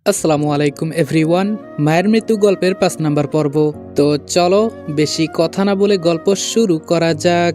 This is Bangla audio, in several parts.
আসসালামু আলাইকুম এভরিওয়ান। মায়ের মৃত্যু গল্পের ৫ নাম্বার পর্ব। তো চলো বেশি কথা না বলে গল্প শুরু করা যাক।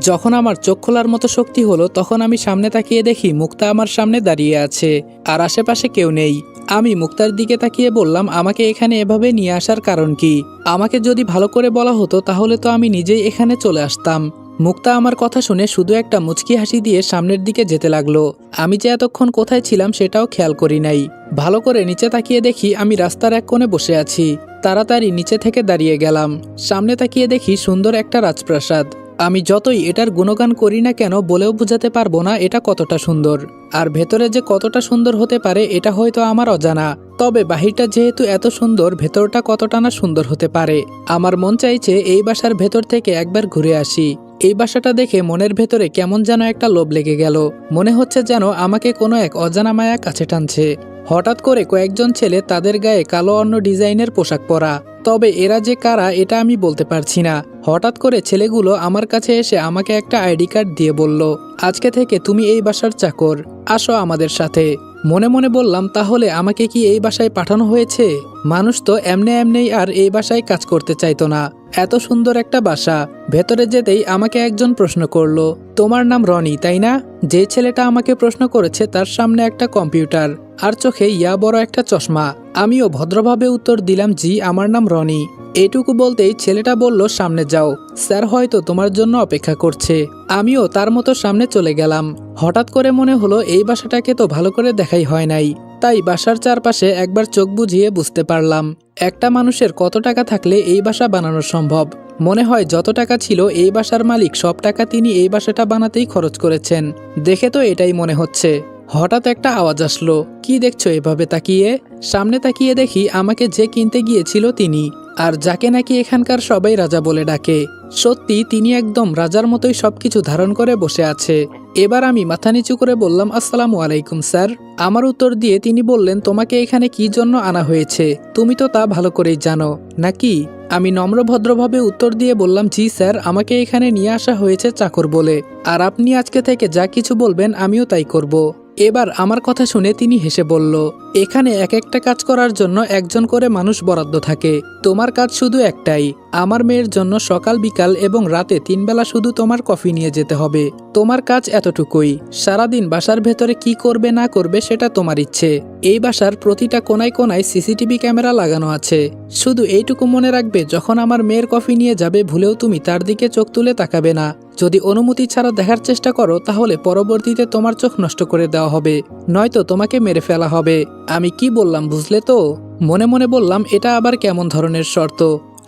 যখন আমার চোখ খোলার মতো শক্তি হলো তখন আমি সামনে তাকিয়ে দেখি মুক্তা আমার সামনে দাঁড়িয়ে আছে আর আশেপাশে কেউ নেই। আমি মুক্তার দিকে তাকিয়ে বললাম, আমাকে এখানে এভাবে নিয়ে আসার কারণ কি? আমাকে যদি ভালো করে বলা হতো তাহলে তো আমি নিজেই এখানে চলে আসতাম। মুক্তা আমার কথা শুনে শুধু একটা মুচকি হাসি দিয়ে সামনের দিকে যেতে লাগলো। আমি যে এতক্ষণ কোথায় ছিলাম সেটাও খেয়াল করি নাই। ভালো করে নিচে তাকিয়ে দেখি আমি রাস্তার এক কোণে বসে আছি। তাড়াতাড়ি নিচে থেকে দাঁড়িয়ে গেলাম। সামনে তাকিয়ে দেখি সুন্দর একটা রাজপ্রাসাদ। আমি যতই এটার গুণগান করি না কেন বলেও বোঝাতে পারবো না এটা কতটা সুন্দর। আর ভেতরে যে কতটা সুন্দর হতে পারে এটা হয়তো আমার অজানা। তবে বাহিরটা যেহেতু এত সুন্দর, ভেতরটা কতটা না সুন্দর হতে পারে। আমার মন চাইছে এই বাসার ভেতর থেকে একবার ঘুরে আসি। এই বাসাটা দেখে মনের ভেতরে কেমন যেন একটা লোভ লেগে গেল। মনে হচ্ছে যেন আমাকে কোনো এক অজানা মায়া কাছে টানছে। হঠাৎ করে কয়েকজন ছেলে তাদের গায়ে কালো অন্য ডিজাইনের পোশাক পরা। তবে এরা যে কারা এটা আমি বলতে পারছি না। হঠাৎ করে ছেলেগুলো আমার কাছে এসে আমাকে একটা আইডি কার্ড দিয়ে বলল, আজকে থেকে তুমি এই বাসার চাকর, আসো আমাদের সাথে। মনে মনে বললাম, তাহলে আমাকে কি এই বাসায় পাঠানো হয়েছে? মানুষ তো এমনি আর এই বাসায় কাজ করতে চাইতো না। এত সুন্দর একটা বাসা। ভেতরে যেতেই আমাকে একজন প্রশ্ন করলো, তোমার নাম রনি তাই না? যে ছেলেটা আমাকে প্রশ্ন করেছে তার সামনে একটা কম্পিউটার আর চোখে ইয়া বড় একটা চশমা। আমিও ভদ্রভাবে উত্তর দিলাম, জি আমার নাম রনি। এইটুকু বলতেই ছেলেটা বলল, সামনে যাও, স্যার হয়তো তোমার জন্য অপেক্ষা করছে। আমিও তার মতো সামনে চলে গেলাম। হঠাৎ করে মনে হলো এই বাসাটাকে তো ভালো করে দেখাই হয় নাই। তাই বাসার চারপাশে একবার চোখ বুঝিয়ে বুঝতে পারলাম একটা মানুষের কত টাকা থাকলে এই বাসা বানানো সম্ভব। মনে হয় যত টাকা ছিল এই বাসার মালিক সব টাকা তিনি এই বাসাটা বানাতেই খরচ করেছেন। দেখে তো এটাই মনে হচ্ছে। হঠাৎ একটা আওয়াজ আসলো, কি দেখছো এভাবে তাকিয়ে? সামনে তাকিয়ে দেখি আমাকে যে কিনতে গিয়েছিল তিনি, আর যাকে নাকি এখানকার সবাই রাজা বলে ডাকে। সত্যি তিনি একদম রাজার মতোই সবকিছু ধারণ করে বসে আছে। এবার আমি মাথা নিচু করে বললাম, আসসালামু আলাইকুম স্যার। আমার উত্তর দিয়ে তিনি বললেন, তোমাকে এখানে কি জন্য আনা হয়েছে তুমি তো তা ভালো করেই জানো নাকি? আমি নম্রভদ্রভাবে উত্তর দিয়ে বললাম, জি স্যার, আমাকে এখানে নিয়ে আসা হয়েছে চাকর বলে, আর আপনি আজকে থেকে যা কিছু বলবেন আমিও তাই করব। এবার আমার কথা শুনে তিনি হেসে বলল, এখানে এক একটা কাজ করার জন্য একজন করে মানুষ বরাদ্দ থাকে। তোমার কাজ শুধু একটাই, আমার মেয়ের জন্য সকাল বিকাল এবং রাতে 3 বেলা শুধু তোমার কফি নিয়ে যেতে হবে। তোমার কাজ এতটুকুই। সারাদিন বাসার ভেতরে কি করবে না করবে সেটা তোমার ইচ্ছে। এই বাসার প্রতিটা কোনায় কোনায় সিসিটিভি ক্যামেরা লাগানো আছে। শুধু এইটুকু মনে রাখবে, যখন আমার মেয়ের কফি নিয়ে যাবে ভুলেও তুমি তার দিকে চোখ তুলে তাকাবে না। যদি অনুমতি ছাড়া দেখার চেষ্টা করো তাহলে পরবর্তীতে তোমার চোখ নষ্ট করে দেওয়া হবে, নয়তো তোমাকে মেরে ফেলা হবে। আমি কি বললাম বুঝলে তো? মনে মনে বললাম, এটা আবার কেমন ধরনের শর্ত?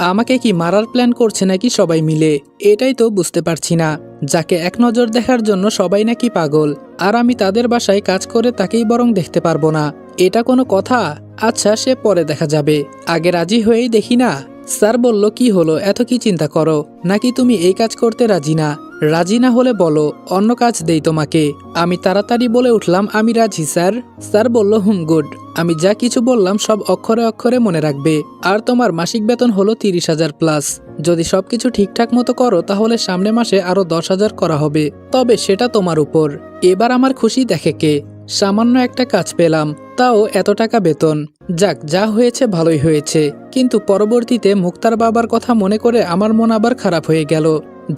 আমাকে কি মারার প্ল্যান করছে নাকি সবাই মিলে? এটাই তো বুঝতে পারছি না। যাকে এক নজর দেখার জন্য সবাই নাকি পাগল, আর আমি তাদের বাসায় কাজ করে তাকেই বরং দেখতে পারবো না। এটা কোনো কথা? আচ্ছা, সে পরে দেখা যাবে, আগে রাজি হয়েই দেখি না। স্যার বলল, কি হলো, এত কি চিন্তা করো? নাকি তুমি এই কাজ করতে রাজি না? রাজি না হলে বলো, অন্য কাজ দেই তোমাকে। আমি তাড়াতাড়ি বলে উঠলাম, আমি রাজি স্যার। স্যার বলল, গুড। আমি যা কিছু বললাম সব অক্ষরে অক্ষরে মনে রাখবে। আর তোমার মাসিক বেতন হলো 30,000 প্লাস। যদি সবকিছু ঠিকঠাক মতো করো তাহলে সামনে মাসে আরো 10,000 করা হবে, তবে সেটা তোমার উপর। এবার আমার খুশি দেখে কে? সামান্য একটা কাজ পেলাম, তাও এত টাকা বেতন। যাক, যা হয়েছে ভালোই হয়েছে। কিন্তু পরবর্তীতে মুক্তার বাবার কথা মনে করে আমার মন আবার খারাপ হয়ে গেল।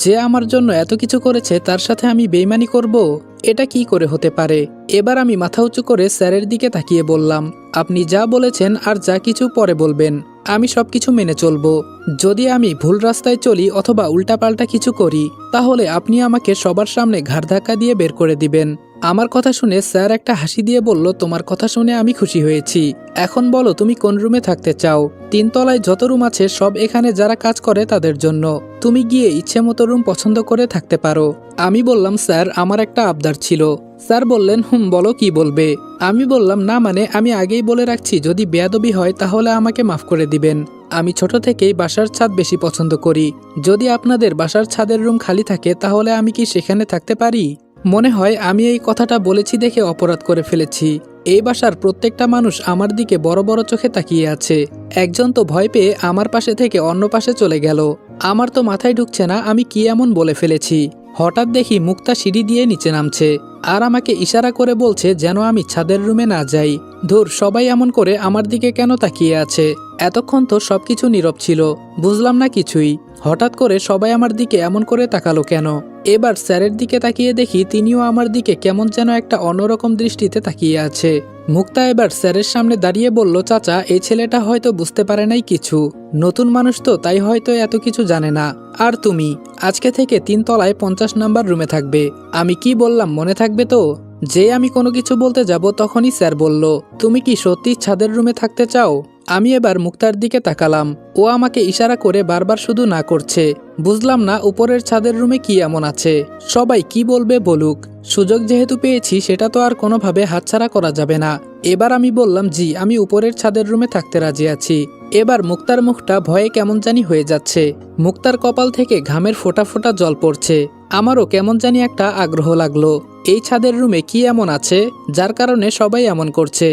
যে আমার জন্য এত কিছু করেছে তার সাথে আমি বেইমানি করব? এটা কি করে হতে পারে? এবার আমি মাথা উঁচু করে স্যারের দিকে তাকিয়ে বললাম, আপনি যা বলেছেন আর যা কিছু পরে বলবেন আমি সবকিছু মেনে চলবো। যদি আমি ভুল রাস্তায় চলি অথবা উল্টাপাল্টা কিছু করি তাহলে আপনি আমাকে সবার সামনে ঘাড় ধাক্কা দিয়ে বের করে দিবেন। আমার কথা শুনে স্যার একটা হাসি দিয়ে বলল, তোমার কথা শুনে আমি খুশি হয়েছি। এখন বলো তুমি কোন রুমে থাকতে চাও? 3 তলায় যত রুম আছে সব এখানে যারা কাজ করে তাদের জন্য। তুমি গিয়ে ইচ্ছে মতো রুম পছন্দ করে থাকতে পারো। আমি বললাম, স্যার আমার একটা আবদার ছিল। স্যার বললেন, বলো কি বলবে? আমি বললাম, না মানে আমি আগেই বলে রাখছি, যদি বেয়াদবি হয় তাহলে আমাকে মাফ করে দিবেন। আমি ছোট থেকেই বাসার ছাদ বেশি পছন্দ করি। যদি আপনাদের বাসার ছাদের রুম খালি থাকে তাহলে আমি কি সেখানে থাকতে পারি? মনে হয় আমি এই কথাটা বলেছি দেখে অপরাধ করে ফেলেছি। এই বাসার প্রত্যেকটা মানুষ আমার দিকে বড় বড় চোখে তাকিয়ে আছে। একজন তো ভয় পেয়ে আমার পাশে থেকে অন্য পাশে চলে গেল। আমার তো মাথায় ঢুকছে না আমি কি এমন বলে ফেলেছি। হঠাৎ দেখি মুক্তা সিঁড়ি দিয়ে নিচে নামছে আর আমাকে ইশারা করে বলছে যেন আমি ছাদের রুমে না যাই। ধুর, সবাই এমন করে আমার দিকে কেন তাকিয়ে আছে? এতক্ষণ তো সবকিছু নীরব ছিল, বুঝলাম না কিছুই। হঠাৎ করে সবাই আমার দিকে এমন করে তাকালো কেন? এবার স্যারের দিকে তাকিয়ে দেখি তিনিও আমার দিকে কেমন যেন একটা অন্যরকম দৃষ্টিতে তাকিয়ে আছে। মুক্তা এবার স্যারের সামনে দাঁড়িয়ে বলল, চাচা, এই ছেলেটা হয়তো বুঝতে পারে নাই কিছু, নতুন মানুষ তো, তাই হয়তো এত কিছু জানে না। আর তুমি আজকে থেকে 3 তলায় 50 নাম্বার রুমে থাকবে। আমি কি বললাম মনে থাকবে তো? যে আমি কোনো কিছু বলতে যাব তখনই স্যার বলল, তুমি কি সত্যি ছাদের রুমে থাকতে চাও? আমি এবার মুক্তার দিকে তাকালাম, ও আমাকে ইশারা করে বারবার শুধু না করছে। বুঝলাম না উপরের ছাদের রুমে কি এমন আছে। সবাই কি বলবে বলুক, সুযোগ যেহেতু পেয়েছি সেটা তো আর কোনোভাবে হাতছাড়া করা যাবে না। এবার আমি বললাম, জি, আমি উপরের ছাদের রুমে থাকতে রাজি আছি। এবার মুক্তার মুখটা ভয়ে কেমন জানি হয়ে যাচ্ছে। মুক্তার কপাল থেকে ঘামের ফোঁটা ফোঁটা জল পড়ছে। আমারও কেমন জানি একটা আগ্রহ লাগলো, এই ছাদের রুমে কি এমন আছে যার কারণে সবাই এমন করছে।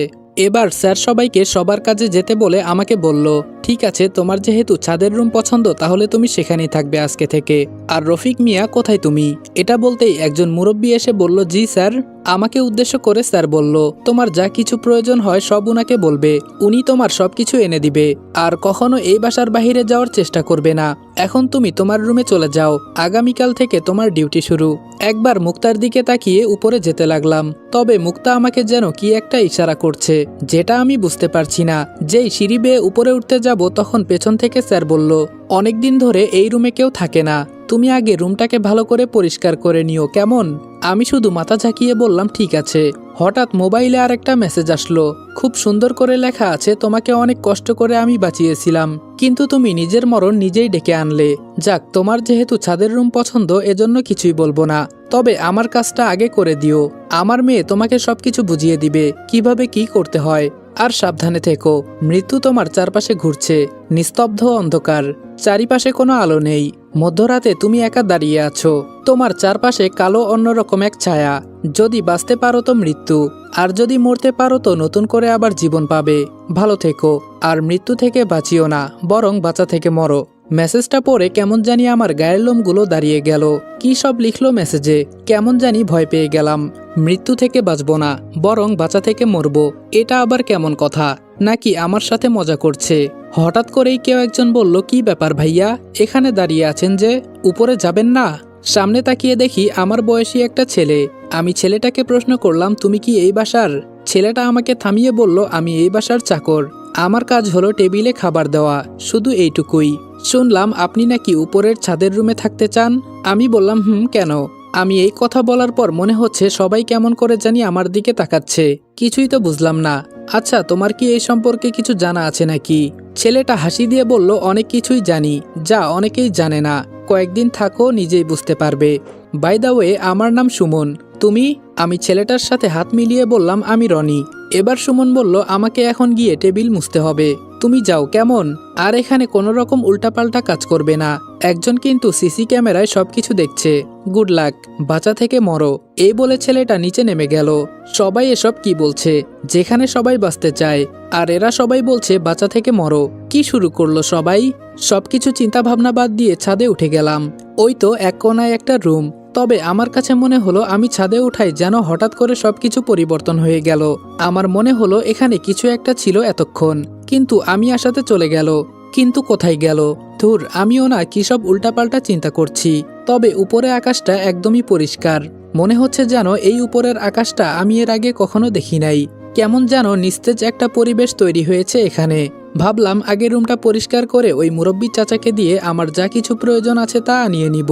এবার স্যার সবাইকে সবার কাজে যেতে বলে আমাকে বলল, ঠিক আছে, তোমার যেহেতু ছাদের রুম পছন্দ তাহলে তুমি সেখানেই থাকবে আজকে থেকে। আর রফিক মিয়া কোথায় তুমি? এটা বলতেই একজন মুরব্বী এসে বলল, জি স্যার। আমাকে উদ্দেশ্য করে স্যার বলল, তোমার যা কিছু প্রয়োজন হয় সব উনাকে বলবে, উনি তোমার সবকিছু এনে দিবে। আর কখনো এই বাসার বাহিরে যাওয়ার চেষ্টা করবে না। এখন তুমি তোমার রুমে চলে যাও, আগামীকাল থেকে তোমার ডিউটি শুরু। একবার মুক্তার দিকে তাকিয়ে উপরে যেতে লাগলাম, তবে মুক্তা আমাকে যেন কি একটা ইশারা করছে, যেটা আমি বুঝতে পারছি না। যেই সিঁড়ি বেয়ে উপরে উঠতে যাব তখন পেছন থেকে স্যার বলল, অনেকদিন ধরে এই রুমে কেউ থাকে না, তুমি আগে রুমটাকে ভালো করে পরিষ্কার করে নিও, কেমন? আমি শুধু মাথা ঝাঁকিয়ে বললাম, ঠিক আছে। হঠাৎ মোবাইলে আর একটা মেসেজ আসলো, খুব সুন্দর করে লেখা আছে, তোমাকে অনেক কষ্ট করে আমি বাঁচিয়েছিলাম, কিন্তু তুমি নিজের মরণ নিজেই ডেকে আনলে। যাক, তোমার যেহেতু ছাদের রুম পছন্দ এজন্য কিছুই বলবো না, তবে আমার কাজটা আগে করে দিও। আমার মেয়ে তোমাকে সবকিছু বুঝিয়ে দিবে কিভাবে কি করতে হয়। আর সাবধানে থেকো, মৃত্যু তোমার চারপাশে ঘুরছে, নিস্তব্ধ অন্ধকার, চারিপাশে কোনো আলো নেই। মধ্যরাতে তুমি একা দাঁড়িয়ে আছো, তোমার চারপাশে কালো অন্যরকম এক ছায়া। যদি বাঁচতে পারো তো মৃত্যু, আর যদি মরতে পারো তো নতুন করে আবার জীবন পাবে। ভালো থেকো, আর মৃত্যু থেকে বাঁচিও না, বরং বাঁচা থেকে মরো। মেসেজটা পড়ে কেমন জানি আমার গায়ের লোমগুলো দাঁড়িয়ে গেল। কি সব লিখলো মেসেজে, কেমন জানি ভয় পেয়ে গেলাম। মৃত্যু থেকে বাঁচবো না, বরং বাঁচা থেকে মরবো, এটা আবার কেমন কথা? নাকি আমার সাথে মজা করছে? হঠাৎ করেই কেউ একজন বলল, কি ব্যাপার ভাইয়া, এখানে দাঁড়িয়ে আছেন যে, উপরে যাবেন না? সামনে তাকিয়ে দেখি আমার বয়সী একটা ছেলে। আমি ছেলেটাকে প্রশ্ন করলাম, তুমি কি এই বাসার? ছেলেটা আমাকে থামিয়ে বলল, আমি এই বাসার চাকর, আমার কাজ হলো টেবিলে খাবার দেওয়া, শুধু এইটুকুই। শুনলাম আপনি নাকি উপরের ছাদের রুমে থাকতে চান। আমি বললাম, কেন? আমি এই কথা বলার পর মনে হচ্ছে সবাই কেমন করে জানি আমার দিকে তাকাচ্ছে, কিছুই তো বুঝলাম না। আচ্ছা, তোমার কি এই সম্পর্কে কিছু জানা আছে নাকি? ছেলেটা হাসি দিয়ে বলল, অনেক কিছুই জানি, যা অনেকেই জানে না, কয়েকদিন থাকো নিজেই বুঝতে পারবে। বাই দ্য ওয়ে, আমার নাম সুমন, তুমি? আমি ছেলেটার সাথে হাত মিলিয়ে বললাম, আমি রনি। এবার সুমন বলল, আমাকে এখন গিয়ে টেবিল মুছতে হবে, তুমি যাও, কেমন? আর এখানে কোনো রকম উল্টাপাল্টা কাজ করবে না, একজন কিন্তু সিসি ক্যামেরায় সবকিছু দেখছে। গুড লাক, বাঁচা থেকে মরো। এই বলে ছেলেটা নিচে নেমে গেল। সবাই এসব কি বলছে, যেখানে সবাই বাঁচতে চায়, আর এরা সবাই বলছে বাঁচা থেকে মরো। কি শুরু করলো সবাই? সবকিছু চিন্তা ভাবনা বাদ দিয়ে ছাদে উঠে গেলাম। ওই তো এক কোনায় একটা রুম, তবে আমার কাছে মনে হলো আমি ছাদে উঠাই যেন হঠাৎ করে সবকিছু পরিবর্তন হয়ে গেল। আমার মনে হলো এখানে কিছু একটা ছিল এতক্ষণ, কিন্তু আমি আসাতে চলে গেল। কিন্তু কোথায় গেল? ধুর, আমিও না কি সব উল্টাপাল্টা চিন্তা করছি। তবে উপরে আকাশটা একদমই পরিষ্কার, মনে হচ্ছে যেন এই উপরের আকাশটা আমি এর আগে কখনো দেখি নাই। কেমন যেন নিস্তেজ একটা পরিবেশ তৈরি হয়েছে এখানে। ভাবলাম আগে রুমটা পরিষ্কার করে ওই মুরব্বী চাচাকে দিয়ে আমার যা কিছু প্রয়োজন আছে তা আনিয়ে নিব।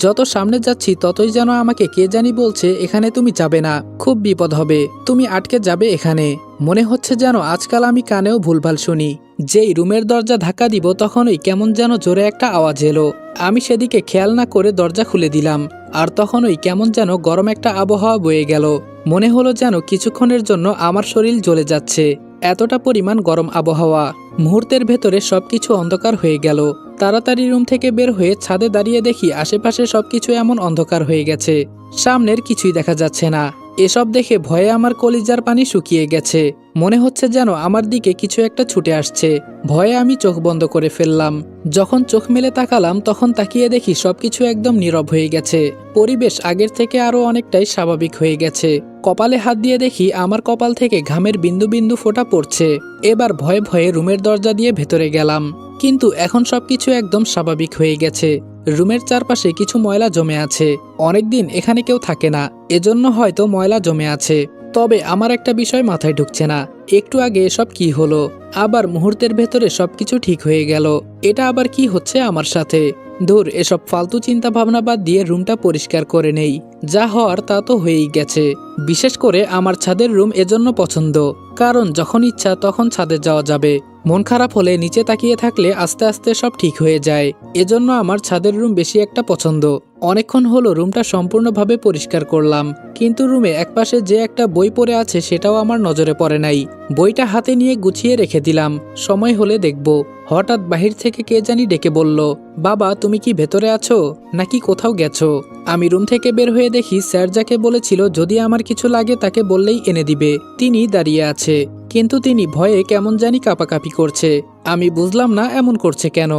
যত সামনে যাচ্ছি ততই যেন আমাকে কে জানি বলছে, এখানে তুমি যাবে না, খুব বিপদ হবে, তুমি আটকে যাবে এখানে। মনে হচ্ছে যেন আজকাল আমি কানেও ভুলভাল শুনি। যেই রুমের দরজা ধাক্কা দিব তখনই কেমন যেন জোরে একটা আওয়াজ এলো। আমি সেদিকে খেয়াল না করে দরজা খুলে দিলাম, আর তখনই কেমন যেন গরম একটা আবহাওয়া বয়ে গেল। মনে হলো যেন কিছুক্ষণের জন্য আমার শরীর জ্বলে যাচ্ছে, এতটা পরিমাণ গরম আবহাওয়া। মুহূর্তের ভেতরে সবকিছু অন্ধকার হয়ে গেল। তাড়াতাড়ি রুম থেকে বের হয়ে ছাদে দাঁড়িয়ে দেখি আশেপাশে সবকিছু এমন অন্ধকার হয়ে গেছে, সামনের কিছুই দেখা যাচ্ছে না। এসব দেখে ভয়ে আমার কলিজার পানি শুকিয়ে গেছে। মনে হচ্ছে যেন আমার দিকে কিছু একটা ছুটে আসছে। ভয়ে আমি চোখ বন্ধ করে ফেললাম। যখন চোখ মেলে তাকালাম তখন তাকিয়ে দেখি সবকিছু একদম নীরব হয়ে গেছে। পরিবেশ আগের থেকে আরো অনেকটাই স্বাভাবিক হয়ে গেছে। কপালে হাত দিয়ে দেখি আমার কপাল থেকে ঘামের বিন্দু বিন্দু ফোঁটা পড়ছে। এবার ভয়ে ভয়ে রুমের দরজা দিয়ে ভেতরে গেলাম, কিন্তু এখন সবকিছু একদম স্বাভাবিক হয়ে গেছে। রুমের চারপাশে কিছু ময়লা জমে আছে। অনেকদিন এখানে কেউ থাকে না, এজন্য হয়তো ময়লা জমে আছে। তবে আমার একটা বিষয় মাথায় ঢুকছে না, একটু আগে এসব কি হলো, আবার মুহূর্তের ভেতরে সবকিছু ঠিক হয়ে গেল। এটা আবার কি হচ্ছে আমার সাথে? ধুর, এসব ফালতু চিন্তা ভাবনা বাদ দিয়ে রুমটা পরিষ্কার করে নেই। যা হওয়ার তা তো হয়েই গেছে। বিশেষ করে আমার ছাদের রুম এজন্য পছন্দ, কারণ যখন ইচ্ছা তখন ছাদে যাওয়া যাবে। মন খারাপ হলে নিচে তাকিয়ে থাকলে আস্তে আস্তে সব ঠিক হয়ে যায়। এজন্য আমার ছাদের রুম বেশি একটা পছন্দ। অনেকক্ষণ হলো রুমটা সম্পূর্ণভাবে পরিষ্কার করলাম, কিন্তু রুমে একপাশে যে একটা বই পড়ে আছে সেটাও আমার নজরে পড়ে নাই। বইটা হাতে নিয়ে গুছিয়ে রেখে দিলাম, সময় হলে দেখব। হঠাৎ বাহির থেকে কে জানি ডেকে বলল, বাবা তুমি কি ভেতরে আছো নাকি কোথাও গেছো? আমি রুম থেকে বের হয়ে দেখি স্যার যাকে বলেছিল যদি আমার কিছু লাগে তাকে বললেই এনে দিবে, তিনি দাঁড়িয়ে আছে। কিন্তু তিনি ভয়ে কেমন জানি কাঁপাকাঁপি করছে। আমি বুঝলাম না এমন করছে কেন।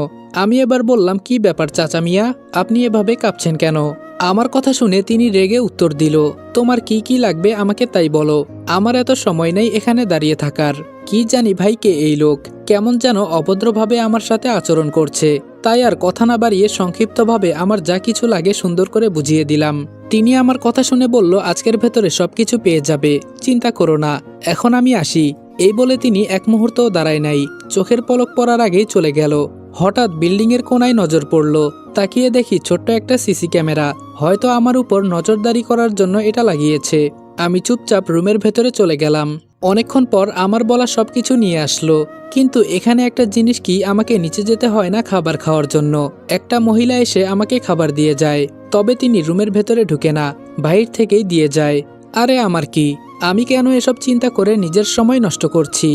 আমি এবার বললাম, কি ব্যাপার চাচা মিয়া, আপনি এভাবে কাঁপছেন কেন? আমার কথা শুনে তিনি রেগে উত্তর দিল, তোমার কি কি লাগবে আমাকে তাই বলো, আমার এত সময় নেই এখানে দাঁড়িয়ে থাকার। কি জানি ভাই কে এই লোক, কেমন যেন অভদ্রভাবে আমার সাথে আচরণ করছে। তাই আর কথা না বাড়িয়ে সংক্ষিপ্তভাবে আমার যা কিছু লাগে সুন্দর করে বুঝিয়ে দিলাম। তিনি আমার কথা শুনে বলল, আজকের ভেতরে সবকিছু পেয়ে যাবে, চিন্তা করো না, এখন আমি আসি। এই বলে তিনি এক মুহূর্তও দাঁড়ায় নাই, চোখের পলক পড়ার আগেই চলে গেল। হঠাৎ বিল্ডিংয়ের কোনায় নজর পড়ল, তাকিয়ে দেখি ছোট্ট একটা সিসি ক্যামেরা। হয়তো আমার উপর নজরদারি করার জন্য এটা লাগিয়েছে। আমি চুপচাপ রুমের ভেতরে চলে গেলাম। অনেকক্ষণ পর আমার বলা সবকিছু নিয়ে আসলো, কিন্তু এখানে একটা জিনিস কি, আমাকে নিচে যেতে হয় না খাবার খাওয়ার জন্য। একটা মহিলা এসে আমাকে খাবার দিয়ে যায়, তবে তিনি রুমের ভেতরে ঢুকে না, বাহির থেকেই দিয়ে যায়। আরে আমার কি, আমি কেন এসব চিন্তা করে নিজের সময় নষ্ট করছি?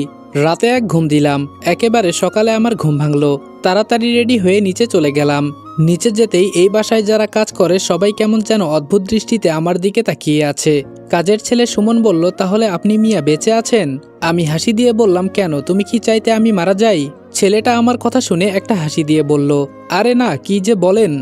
রাতে এক ঘুম দিলাম, একেবারে সকালে আমার ঘুম ভাঙলো। তাড়াতাড়ি রেডি হয়ে নিচে চলে গেলাম। নিচে যেতেই এই বাসায় যারা কাজ করে সবাই কেমন যেন অদ্ভুত দৃষ্টিতে আমার দিকে তাকিয়ে আছে। কাজের ছেলে সুমন বলল, তাহলে আপনি মিয়া বেঁচে আছেন? আমি হাসি দিয়ে বললাম, কেন, তুমি কি চাইতে আমি মারা যাই? ছেলেটা আমার কথা শুনে একটা হাসি দিয়ে বলল, আরে না, কি যে বলেন,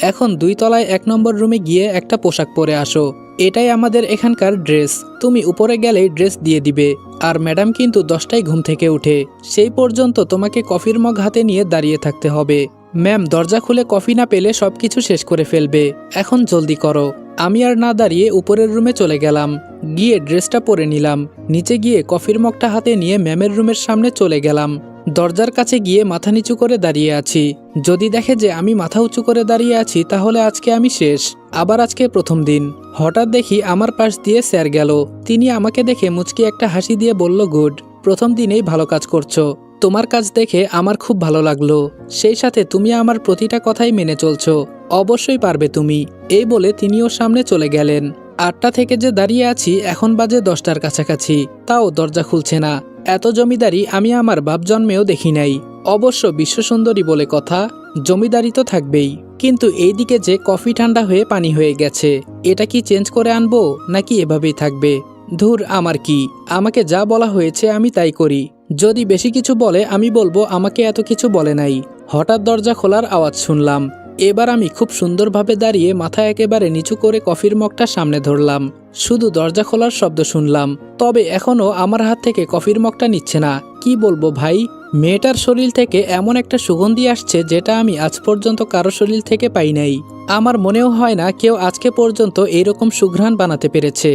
এখন 2 তলায় 1 নম্বর রুমে গিয়ে একটা পোশাক পরে আসো, এটাই আমাদের এখানকার ড্রেস। তুমি উপরে গেলেই ড্রেস দিয়ে দিবে। আর ম্যাডাম কিন্তু 10টায় ঘুম থেকে উঠে, সেই পর্যন্ত তোমাকে কফির মগ হাতে নিয়ে দাঁড়িয়ে থাকতে হবে। ম্যাম দরজা খুলে কফি না পেলে সবকিছু শেষ করে ফেলবে, এখন জলদি করো। আমি আর না দাঁড়িয়ে উপরের রুমে চলে গেলাম, গিয়ে ড্রেসটা পরে নিলাম। নিচে গিয়ে কফির মগটা হাতে নিয়ে ম্যামের রুমের সামনে চলে গেলাম। দরজার কাছে গিয়ে মাথা নিচু করে দাঁড়িয়ে আছি। যদি দেখে যে আমি মাথা উঁচু করে দাঁড়িয়ে আছি তাহলে আজকে আমি শেষ। আবার আজকে প্রথম দিন। হঠাৎ দেখি আমার পাশ দিয়ে স্যার গেল। তিনি আমাকে দেখে মুচকি একটা হাসি দিয়ে বলল, গুড, প্রথম দিনেই ভালো কাজ করছো। তোমার কাজ দেখে আমার খুব ভালো লাগলো। সেই সাথে তুমি আমার প্রতিটা কথাই মেনে চলছো, অবশ্যই পারবে তুমি। এই বলে তিনিও সামনে চলে গেলেন। 8টা থেকে যে দাঁড়িয়ে আছি, এখন বাজে 10টার কাছাকাছি, তাও দরজা খুলছে না। এত জমিদারি আমি আমার বাপ জন্মেও দেখি নাই। অবশ্য বিশ্বসুন্দরী বলে কথা, জমিদারি তো থাকবেই। কিন্তু এইদিকে যে কফি ঠান্ডা হয়ে পানি হয়ে গেছে, এটা কি চেঞ্জ করে আনবো নাকি এভাবেই থাকবে? ধুর, আমার কি, আমাকে যা বলা হয়েছে আমি তাই করি। যদি বেশি কিছু বলে আমি বলবো আমাকে এত কিছু বলে নাই। হঠাৎ দরজা খোলার আওয়াজ শুনলাম। এবার আমি খুব সুন্দরভাবে দাঁড়িয়ে মাথা একেবারে নিচু করে কফির মগটা সামনে ধরলাম। শুধু দরজা খোলার শব্দ শুনলাম, তবে এখনো আমার হাত থেকে কফির মগটা নিচ্ছে না। কি বলবো ভাই, মেয়েটার শরীর থেকে এমন একটা সুগন্ধি আসছে যেটা আমি আজ পর্যন্ত কারো শরীর থেকে পাই নাই। আমার মনেও হয় না কেউ আজকে পর্যন্ত এইরকম সুঘ্রাণ বানাতে পেরেছে।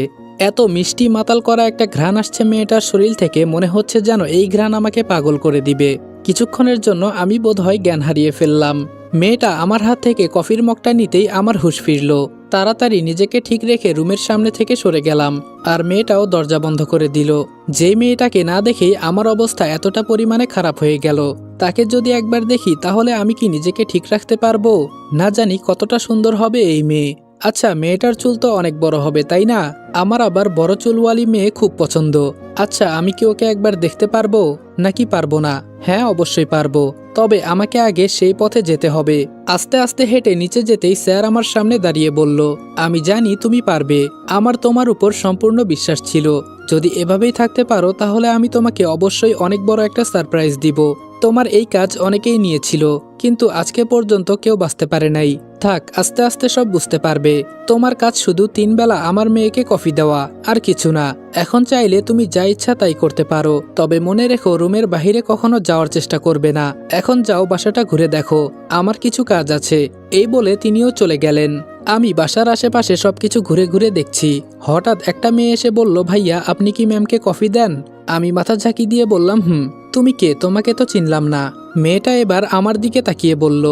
এত মিষ্টি মাতাল করা একটা ঘ্রাণ আসছে মেয়েটার শরীর থেকে, মনে হচ্ছে যেন এই ঘ্রাণ আমাকে পাগল করে দিবে। কিছুক্ষণের জন্য আমি বোধহয় জ্ঞান হারিয়ে ফেললাম। মেয়েটা আমার হাত থেকে কফির মগটা নিতেই আমার হুঁশ ফিরল। তাড়াতাড়ি নিজেকে ঠিক রেখে রুমের সামনে থেকে সরে গেলাম, আর মেয়েটাও দরজা বন্ধ করে দিল। যেই মেয়েটাকে না দেখেই আমার অবস্থা এতটা পরিমাণে খারাপ হয়ে গেল, তাকে যদি একবার দেখি তাহলে আমি কি নিজেকে ঠিক রাখতে পারবো? না জানি কতটা সুন্দর হবে এই মেয়ে। আচ্ছা, মেয়েটার চুল তো অনেক বড় হবে তাই না? আমার আবার বড় চুলওয়ালি মেয়ে খুব পছন্দ। আচ্ছা, আমি কি ওকে একবার দেখতে পারবো নাকি পারবো না? হ্যাঁ, অবশ্যই পারবো। তবে আমাকে আগে সেই পথে যেতে হবে। আস্তে আস্তে হেঁটে নিচে যেতেই স্যার আমার সামনে দাঁড়িয়ে বলল, আমি জানি তুমি পারবে। আমার তোমার উপর সম্পূর্ণ বিশ্বাস ছিল। যদি এভাবেই থাকতে পারো তাহলে আমি তোমাকে অবশ্যই অনেক বড় একটা সারপ্রাইজ দিব। তোমার এই কাজ অনেকেই নিয়েছিল, কিন্তু আজকে পর্যন্ত কেউ বাঁচতে পারে নাই। থাক, আস্তে আস্তে সব বুঝতে পারবে। তোমার কাজ শুধু 3 বেলা আমার মেয়েকে কফি দেওয়া, আর কিছু না। এখন চাইলে তুমি যা ইচ্ছা তাই করতে পারো, তবে মনে রেখো রুমের বাহিরে কখনো যাওয়ার চেষ্টা করবে না। এখন যাও, বাসাটা ঘুরে দেখো, আমার কিছু কাজ আছে। এই বলে তিনিও চলে গেলেন। আমি বাসার আশেপাশে সবকিছু ঘুরে ঘুরে দেখছি। হঠাৎ একটা মেয়ে এসে বলল, ভাইয়া আপনি কি ম্যামকে কফি দেন? আমি মাথা ঝাঁকি দিয়ে বললাম, তুমি কে? তোমাকে তো চিনলাম না। মেয়েটা এবার আমার দিকে তাকিয়ে বলল,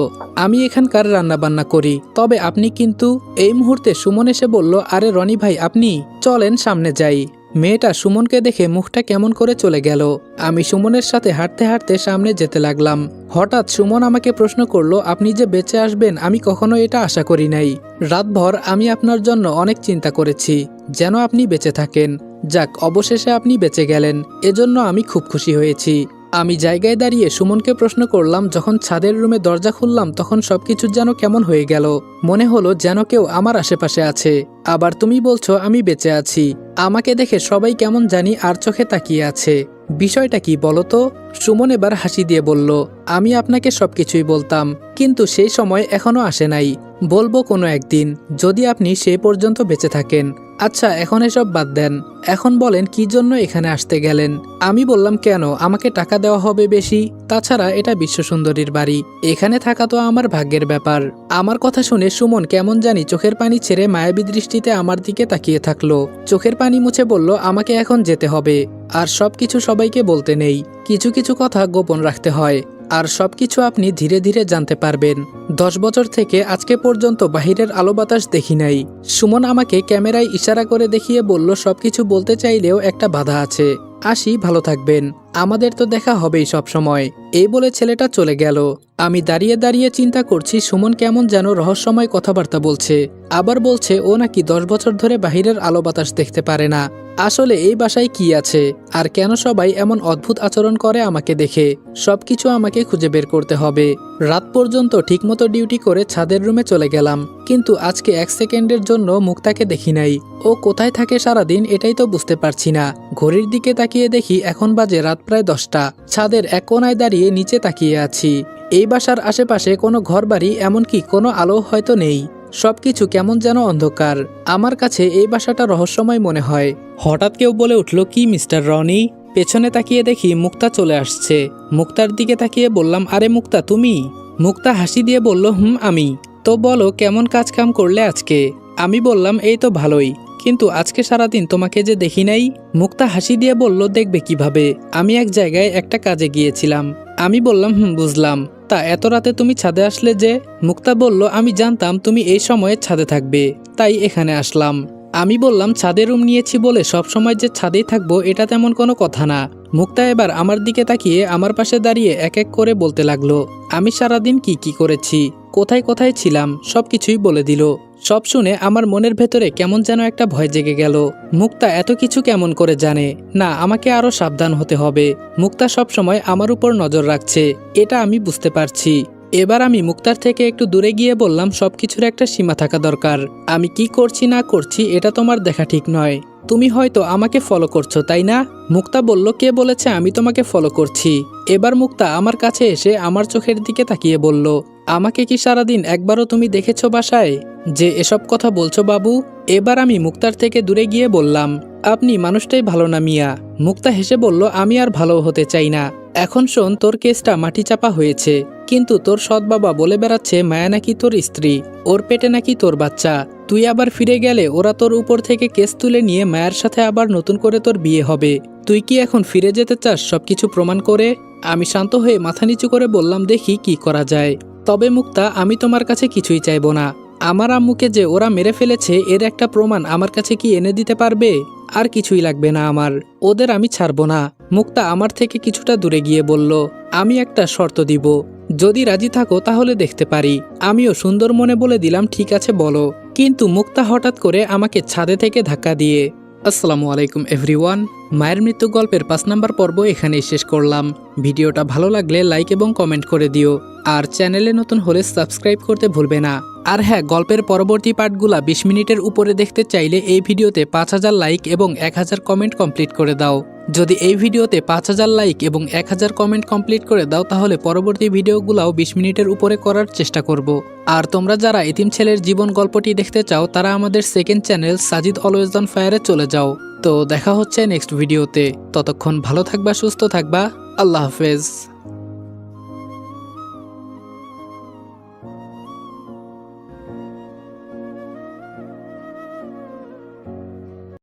আমি এখানকার রান্নাবান্না করি। তবে আপনি কিন্তু। এই মুহূর্তে সুমন এসে বলল, আরে রনি ভাই আপনি, চলেন সামনে যাই। মেয়েটা সুমনকে দেখে মুখটা কেমন করে চলে গেল। আমি সুমনের সাথে হাঁটতে হাঁটতে সামনে যেতে লাগলাম। হঠাৎ সুমন আমাকে প্রশ্ন করলো, আপনি যে বেঁচে আসবেন আমি কখনো এটা আশা করি নাই। রাতভর আমি আপনার জন্য অনেক চিন্তা করেছি, যেন আপনি বেঁচে থাকেন। যাক, অবশেষে আপনি বেঁচে গেলেন, এজন্য আমি খুব খুশি হয়েছি। আমি জায়গায় দাঁড়িয়ে সুমনকে প্রশ্ন করলাম, যখন ছাদের রুমে দরজা খুললাম তখন সবকিছু যেন কেমন হয়ে গেল। মনে হলো যেন কেউ আমার আশেপাশে আছে। আবার তুমি বলছো আমি বেঁচে আছি। আমাকে দেখে সবাই কেমন জানি আর চোখে তাকিয়ে আছে। বিষয়টা কি বলো তো? সুমন এবার হাসি দিয়ে বলল, আমি আপনাকে সবকিছুই বলতাম, কিন্তু সেই সময় এখনো আসে নাই। বলবো কোনো একদিন, যদি আপনি সেই পর্যন্ত বেঁচে থাকেন। আচ্ছা, এখন এসব বাদ দেন। এখন বলেন কি জন্য এখানে আসতে গেলেন? আমি বললাম, কেন, আমাকে টাকা দেওয়া হবে বেশি। তাছাড়া এটা বিশ্বসুন্দরীর বাড়ি, এখানে থাকা তো আমার ভাগ্যের ব্যাপার। আমার কথা শুনে সুমন কেমন জানি চোখের পানি ছেড়ে মায়াবী দৃষ্টিতে আমার দিকে তাকিয়ে থাকলো। চোখের পানি মুছে বলল, আমাকে এখন যেতে হবে। আর সবকিছু সবাইকে বলতে নেই, কিছু কিছু কথা গোপন রাখতে হয়। আর সবকিছু আপনি ধীরে ধীরে জানতে পারবেন। 10 বছর থেকে আজকে পর্যন্ত বাহিরের আলো বাতাস দেখি নাই। সুমন আমাকে ক্যামেরায় ইশারা করে দেখিয়ে বলল, সবকিছু বলতে চাইলেও একটা বাধা আছে। আসি, ভালো থাকবেন, আমাদের তো দেখা হবেই সব সময়। এই বলে ছেলেটা চলে গেল। আমি দাঁড়িয়ে দাঁড়িয়ে চিন্তা করছি, সুমন কেমন যেন রহস্যময় কথাবার্তা বলছে। আবার বলছে ও নাকি 10 বছর ধরে বাহিরের আলো বাতাস দেখতে পারে না। আসলে এই বাসায় কি আছে, আর কেন সবাই এমন অদ্ভুত আচরণ করে আমাকে দেখে? সবকিছু আমাকে খুঁজে বের করতে হবে। রাত পর্যন্ত ঠিকমতো ডিউটি করে ছাদের রুমে চলে গেলাম, কিন্তু আজকে 1 সেকেন্ডের জন্য মুক্তাকে দেখি নাই। ও কোথায় থাকে সারাদিন এটাই তো বুঝতে পারছি না। ঘড়ির দিকে তাকিয়ে দেখি এখন বাজে রাত প্রায় 10টা। ছাদের এক কোনায় দাঁড়িয়ে নিচে তাকিয়ে আছি। এই বাসার আশেপাশে কোনো ঘরবাড়ি এমনকি কোনো আলো হয়তো নেই। সবকিছু কেমন যেন অন্ধকার। আমার কাছে এই বাসাটা রহস্যময় মনে হয়। হঠাৎ কেউ বলে উঠল, কি মিস্টার রনি? পেছনে তাকিয়ে দেখি মুক্তা চলে আসছে। মুক্তার দিকে তাকিয়ে বললাম, আরে মুক্তা তুমি? মুক্তা হাসি দিয়ে বলল, আমি। তো বলো কেমন কাজ কাম করলে আজকে? আমি বললাম, এই তো ভালোই, কিন্তু আজকে সারাদিন তোমাকে যে দেখি নাই। মুক্তা হাসি দিয়ে বলল, দেখবে কিভাবে, আমি এক জায়গায় একটা কাজে গিয়েছিলাম। আমি বললাম, বুঝলাম। তা এত রাতে তুমি ছাদে আসলে যে? মুক্তা বলল, আমি জানতাম তুমি এই সময়ে ছাদে থাকবে, তাই এখানে আসলাম। আমি বললাম, ছাদে রুম নিয়েছি বলে সব সময় যে ছাদেই থাকবো এটা তেমন কোনো কথা না। মুক্তা এবার আমার দিকে তাকিয়ে আমার পাশে দাঁড়িয়ে এক এক করে বলতে লাগলো, আমি সারাদিন কি কি করেছি, কোথায় কোথায় ছিলাম, সবকিছুই বলে দিল। সব শুনে আমার মনের ভেতরে কেমন যেন একটা ভয় জেগে গেল। মুক্তা এত কিছু কেমন করে জানে? না, আমাকে আরো সাবধান হতে হবে। মুক্তা সব সময় আমার উপর নজর রাখছে, এটা আমি বুঝতে পারছি। এবার আমি মুক্তার থেকে একটু দূরে গিয়ে বললাম, সবকিছুর একটা সীমা থাকা দরকার। আমি কি করছি না করছি এটা তোমার দেখা ঠিক নয়। তুমি হয়তো আমাকে ফলো করছো, তাই না? মুক্তা বলল, কে বলেছে আমি তোমাকে ফলো করছি? এবার মুক্তা আমার কাছে এসে আমার চোখের দিকে তাকিয়ে বলল, আমাকে কি সারাদিন একবারও তুমি দেখেছো বাসায় যে এসব কথা বলছো বাবু? এবার আমি মুক্তার থেকে দূরে গিয়ে বললাম, আপনি মানুষটাই ভালো না মিয়া। মুক্তা হেসে বলল, আমি আর ভালো হতে চাই না। এখন শোন, তোর কেসটা মাটি চাপা হয়েছে, কিন্তু তোর সৎ বাবা বলে বেড়াচ্ছে মায়া নাকি তোর স্ত্রী, ওর পেটে নাকি তোর বাচ্চা। তুই আবার ফিরে গেলে ওরা তোর উপর থেকে কেস তুলে নিয়ে মায়ের সাথে আবার নতুন করে তোর বিয়ে হবে। তুই কি এখন ফিরে যেতে চাস সবকিছু প্রমাণ করে? আমি শান্ত হয়ে মাথা নিচু করে বললাম, দেখি কি করা যায়। তবে মুক্তা, আমি তোমার কাছে কিছুই চাইবো না। আমার আম্মুকে যে ওরা মেরে ফেলেছে এর একটা প্রমাণ আমার কাছে কি এনে দিতে পারবে? আর কিছুই লাগবে না আমার, ওদের আমি ছাড়বো না। মুক্তা আমার থেকে কিছুটা দূরে গিয়ে বলল, আমি একটা শর্ত দিব, যদি রাজি থাকো তাহলে দেখতে পারি। আমিও সুন্দর মনে বলে দিলাম, ঠিক আছে বলো। কিন্তু মুক্তা হঠাৎ করে আমাকে ছাদে থেকে ধাক্কা দিয়ে আসসালামু আলাইকুম এভরিওয়ান। মায়ের মৃত্যু গল্পের 5 নাম্বার পর্ব এখানেই শেষ করলাম। ভিডিওটা ভালো লাগলে লাইক এবং কমেন্ট করে দিও, আর চ্যানেলে নতুন হলে সাবস্ক্রাইব করতে ভুলবে না। আর হ্যাঁ, গল্পের পরবর্তী পার্টগুলা 20 মিনিটের উপরে দেখতে চাইলে এই ভিডিওতে 5000 লাইক এবং 1000 কমেন্ট কমপ্লিট করে দাও। যদি এই ভিডিওতে 5000 লাইক এবং 1000 কমেন্ট কমপ্লিট করে দাও তাহলে পরবর্তী ভিডিওগুলাও 20 মিনিটের উপরে করার চেষ্টা করব। আর তোমরা যারা এতিম ছেলের জীবন গল্পটি দেখতে চাও তারা আমাদের second channel Sajid always on ফায়ারে চলে যাও। তো দেখা হচ্ছে নেক্সট ভিডিওতে। ততক্ষণ ভালো থাকবা, সুস্থ থাকবা। আল্লাহ হাফেজ।